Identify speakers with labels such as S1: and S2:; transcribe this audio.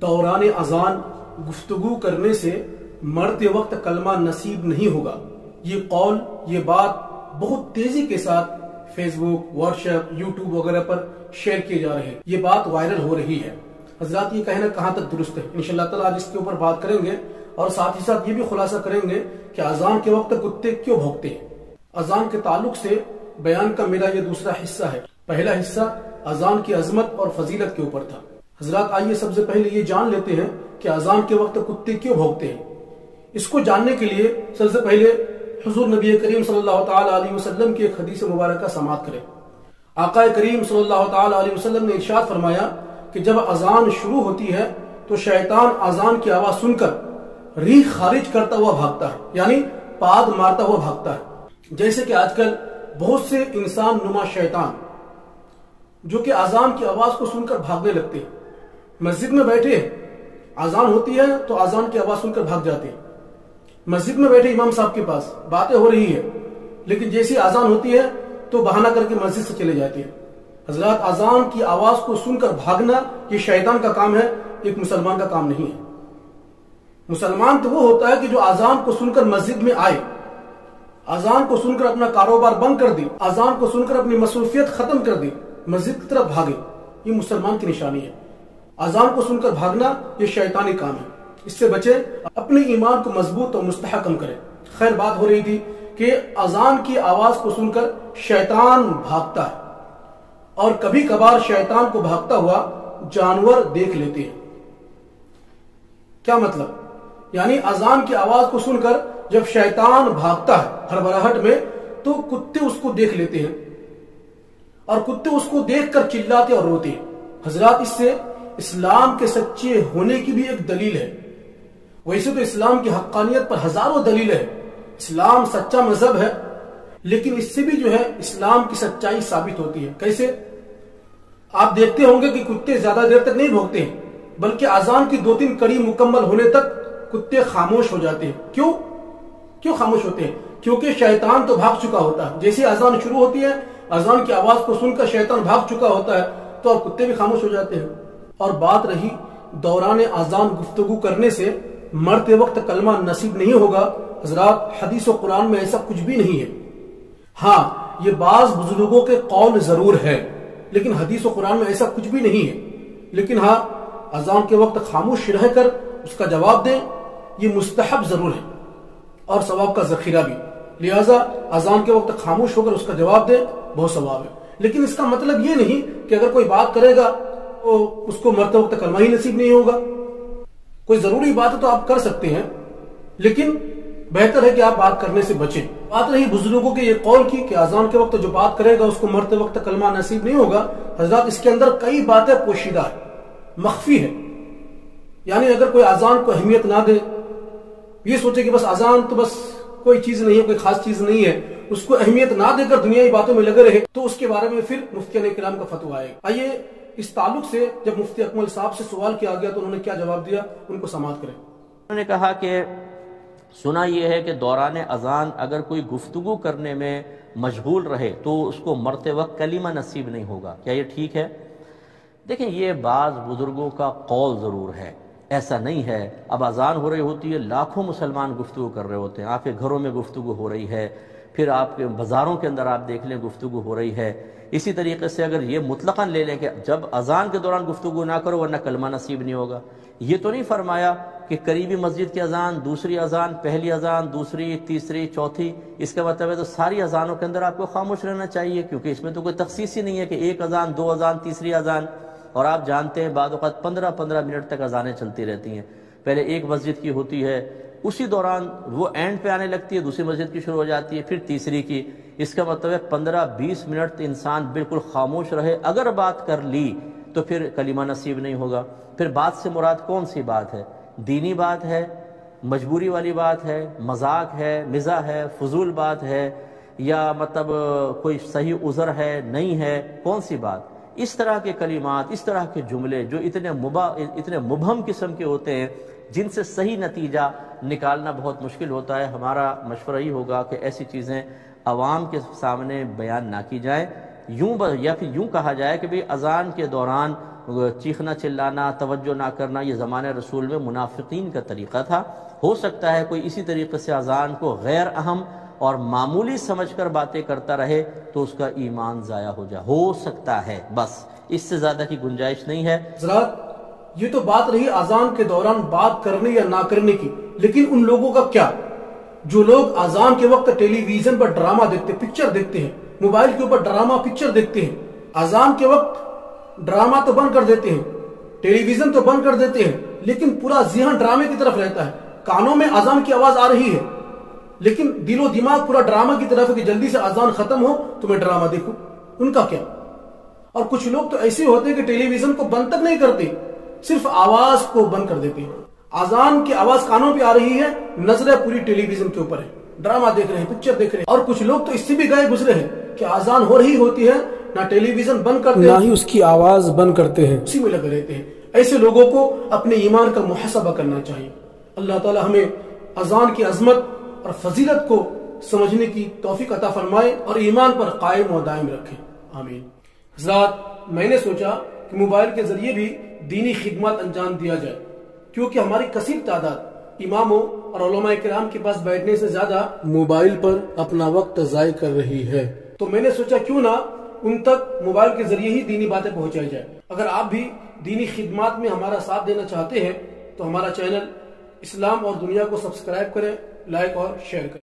S1: دوران اذان گفتگو کرنے سے مرتے وقت کلمہ نصیب نہیں ہوگا. یہ قول، یہ بات بہت تیزی کے ساتھ فیس بک، واٹس ایپ، یوٹیوب وغیرہ پر شیئر کیے جا رہے ہیں. یہ بات وائرل ہو رہی ہے. حضرات یہ کہنا کہاں تک درست ہے؟ انشاءاللہ تعالیٰ آج اس کے اوپر بات کریں گے، اور ساتھ ہی ساتھ یہ بھی خلاصہ کریں گے کہ اذان کے وقت کتے کیوں بھونکتے ہیں. اذان کے تعلق سے بیان کا میرا یہ دوسرا حصہ ہے. پہلا حصہ اذان کی عظمت اور فضیلت کے اوپر تھا. حضرات آئیے سب سے پہلے یہ جان لیتے ہیں کہ اذان کے وقت کتے کیوں بھونکتے ہیں. اس کو جاننے کے لیے سب سے پہلے حضور نبی کریم صلی اللہ تعالی علیہ وسلم کی ایک حدیث مبارکہ سماعت کریں. آقا کریم صلی اللہ تعالی علیہ وسلم نے ارشاد فرمایا کہ جب اذان شروع ہوتی ہے تو شیطان اذان کی آواز سن کر ریح خارج کرتا ہوا بھاگتا ہے، یعنی پاد مارتا ہوا بھاگتا ہے. جیسے کہ آج کل بہت سے انسان نما شیطان جو کہ اذان کی آواز کو سن کر بھاگنے لگتے ہیں. مسجد میں بیٹھے اذان ہوتی ہے تو اذان کی آواز سن کر بھاگ جاتے ہیں. مسجد میں بیٹھے امام صاحب کے پاس باتیں ہو رہی ہے، لیکن جیسی اذان ہوتی ہے تو بہانہ کر کے مسجد سے چلے جاتے ہیں. حضرات اذان کی آواز کو سن کر بھاگنا یہ شیطان کا کام ہے، ایک مسلمان کا کام نہیں ہے. مسلمان تو وہ ہوتا ہے کہ جو اذان کو سن کر مسجد میں آئے، اذان کو سن کر اپنا کاروبار بند کر دے، اذان کو سن کر اپنی مصروفیت ختم کر دے، مسجد کی طرف بھاگے. یہ مسلمان کی نشانی ہے. اذان کو سن کر بھاگنا یہ شیطانی کام ہے. اس سے بچے، اپنے ایمان کو مضبوط اور مستحکم کرے. خیر، بات ہو رہی تھی کہ اذان کی آواز کو سن کر شیطان بھاگتا ہے، اور کبھی کبھار شیطان کو بھاگتا ہوا جانور دیکھ لیتے ہیں. کیا مطلب؟ یعنی اذان کی آواز کو سن کر جب شیطان بھاگتا ہے ہڑبڑاہٹ میں تو کتے اس کو دیکھ لیتے ہیں، اور کتے اس کو دیکھ کر چلاتے اور روتے ہیں. حضرات اس سے اسلام کے سچے ہونے کی بھی ایک دلیل ہے. ویسے تو اسلام کی حقانیت پر ہزاروں دلیل ہے. اسلام سچا مذہب ہے، لیکن اس سے بھی جو ہے اسلام کی سچائی ثابت ہوتی ہے. کیسے؟ آپ دیکھتے ہوں گے کہ کتے زیادہ دیر تک نہیں بھونکتے ہیں، بلکہ اذان کی 2-3 کڑی مکمل ہونے تک کتے خاموش ہو جاتے ہیں. کیوں خاموش ہوتے ہیں؟ کیونکہ شیطان تو بھاگ چکا ہوتا ہے. جیسے اذان شروع ہوتی ہے، اذان کی آواز کو سن کر شیطان بھاگ چکا ہوتا ہے تو اب کتے بھی خاموش ہو جاتے ہیں. اور بات رہی دوران اذان گفتگو کرنے سے مرتے وقت کلمہ نصیب نہیں ہوگا. حضرات حدیث و قرآن میں ایسا کچھ بھی نہیں ہے. ہاں، یہ بعض بزرگوں کے قول ضرور ہے، لیکن حدیث و قرآن میں ایسا کچھ بھی نہیں ہے. لیکن ہاں، اذان کے وقت خاموش رہ کر اس کا جواب دیں، یہ مستحب ضرور ہے اور ثواب کا ذخیرہ بھی. لہذا اذان کے وقت خاموش ہو کر اس کا جواب دیں، بہت ثواب ہے. لیکن اس کا مطلب یہ نہیں کہ اگر کوئی بات کرے گا تو اس کو مرتے وقت کلمہ ہی نصیب نہیں ہوگا. کوئی ضروری بات ہے تو آپ کر سکتے ہیں، لیکن بہتر ہے کہ آپ بات کرنے سے بچیں. بات رہی بزرگوں کے یہ قول کی کہ اذان کے وقت جو بات کرے گا اس کو مرتے وقت کلمہ نصیب نہیں ہوگا. حضرات اس کے اندر کئی باتیں پوشیدہ ہے، مخفی ہے. یعنی اگر کوئی اذان کو اہمیت نہ دے، یہ سوچے کہ بس اذان تو بس کوئی چیز نہیں ہے، کوئی خاص چیز نہیں ہے، اس کو اہمیت نہ دے کر دنیائی باتوں میں لگے رہے، تو اس کے بارے میں پھر مفتیان کرام کا فتویٰ آئے. آئیے اس تعلق سے جب مفتی اکمل صاحب سے سوال کیا گیا تو انہوں نے کیا جواب دیا، ان کو سماعت کریں.
S2: انہوں نے کہا کہ سنا یہ ہے کہ دوران اذان اگر کوئی گفتگو کرنے میں مشغول رہے تو اس کو مرتے وقت کلمہ نصیب نہیں ہوگا. کیا یہ ٹھیک ہے؟ دیکھیں، یہ بعض بزرگوں کا قول ضرور ہے، ایسا نہیں ہے. اب اذان ہو رہی ہوتی ہے، لاکھوں مسلمان گفتگو کر رہے ہوتے ہیں، آپ کے گھروں میں گفتگو ہو رہی ہے، پھر آپ کے بازاروں کے اندر آپ دیکھ لیں گفتگو ہو رہی ہے. اسی طریقے سے اگر یہ مطلقاً لے لیں کہ جب اذان کے دوران گفتگو نہ کرو ورنہ کلمہ نصیب نہیں ہوگا، یہ تو نہیں فرمایا کہ قریبی مسجد کی اذان، دوسری اذان، پہلی اذان، دوسری، تیسری، چوتھی، اس کا مطلب ہے تو ساری اذانوں کے اندر آپ کو خاموش رہنا چاہیے، کیونکہ اس میں تو کوئی تخصیص ہی نہیں ہے کہ ایک اذان، 2 اذان، تیسری اذان. اور آپ جانتے ہیں بعض اوقات 15-15 منٹ تک اذانیں چلتی رہتی ہیں. پہلے ایک مسجد کی ہوتی ہے، اسی دوران وہ اینڈ پہ آنے لگتی ہے، دوسری مسجد کی شروع ہو جاتی ہے، پھر تیسری کی. اس کا مطلب ہے 15-20 منٹ انسان بالکل خاموش رہے. اگر بات کر لی تو پھر کلمہ نصیب نہیں ہوگا. پھر بات سے مراد کون سی بات ہے؟ دینی بات ہے، مجبوری والی بات ہے، مذاق ہے، مزاح ہے، فضول بات ہے، یا مطلب کوئی صحیح عذر ہے، نہیں ہے، کون سی بات؟ اس طرح کے کلمات، اس طرح کے جملے جو اتنے مبہم قسم کے ہوتے ہیں، جن سے صحیح نتیجہ نکالنا بہت مشکل ہوتا ہے. ہمارا مشورہ ہی ہوگا کہ ایسی چیزیں عوام کے سامنے بیان نہ کی جائیں. یا پھر یوں کہا جائے کہ اذان کے دوران چیخنا چلانا، توجہ نہ کرنا، یہ زمانہ رسول میں منافقین کا طریقہ تھا۔ ہو سکتا ہے کوئی اسی طریقے سے اذان کو غیر اہم اور معمولی سمجھ کر باتیں کرتا رہے تو اس کا ایمان ضائع ہو جائے، ہو سکتا ہے، بس اس سے زیادہ کی گنجائش نہیں ہے۔
S1: حضرات، یہ تو بات رہی اذان کے دوران بات کرنے یا نہ کرنے کی، لیکن ان لوگوں کا کیا جو لوگ اذان کے وقت ٹیلی ویژن پر ڈرامہ دیکھتے، پکچر دیکھتے ہیں، موبائل کے اوپر ڈرامہ پکچر دیکھتے ہیں، اذان کے وقت ڈرامہ تو بند کر دیتے ہیں، ٹیلی ویژن تو بند کر دیتے ہیں، لیکن پورا ذہن ڈرامے کی طرف رہتا ہے، کانوں میں اذان کی آواز آ رہی ہے لیکن دل و دماغ پورا ڈرامہ کی طرف ہے کہ جلدی سے اذان ختم ہو تو میں ڈرامہ دیکھوں، ان کا کیا؟ اور کچھ لوگ تو ایسے ہوتے ہیں کہ ٹیلی ویژن کو بند تک نہیں کرتے، صرف آواز کو بند کر دیتے ہیں، اذان کی آواز کانوں پہ آ رہی ہے، نظریں پوری ٹیلی ویژن کے اوپر ہے، ڈرامہ دیکھ رہے ہیں، پکچر دیکھ رہے ہیں۔ اور کچھ لوگ تو اس سے بھی گئے گزرے ہیں کہ اذان ہو رہی ہوتی ہے، نہ ٹیلی ویژن بند کرتے ہیں، نہ ہی اس کی آواز بند کرتے ہیں، اسی میں لگے رہتے ہیں۔ ایسے لوگوں کو اپنے ایمان کا محاسبہ کرنا چاہیے۔ اللہ تعالی ہمیں اذان کی عظمت اور فضیلت کو سمجھنے کی توفیق عطا فرمائے اور ایمان پر قائم و دائم رکھے، آمین۔ حضرات، میں نے سوچا کہ موبائل کے ذریعے بھی دینی خدمات انجام دیا جائے، کیونکہ ہماری کثیر تعداد اماموں اور علماء کرام کے پاس بیٹھنے سے زیادہ موبائل پر اپنا وقت ضائع کر رہی ہے، تو میں نے سوچا کیوں نہ ان تک موبائل کے ذریعے ہی دینی باتیں پہنچائی جائے۔ اگر آپ بھی دینی خدمات میں ہمارا ساتھ دینا چاہتے ہیں تو ہمارا چینل اسلام اور دنیا کو سبسکرائب کریں، لائک اور شیئر کریں۔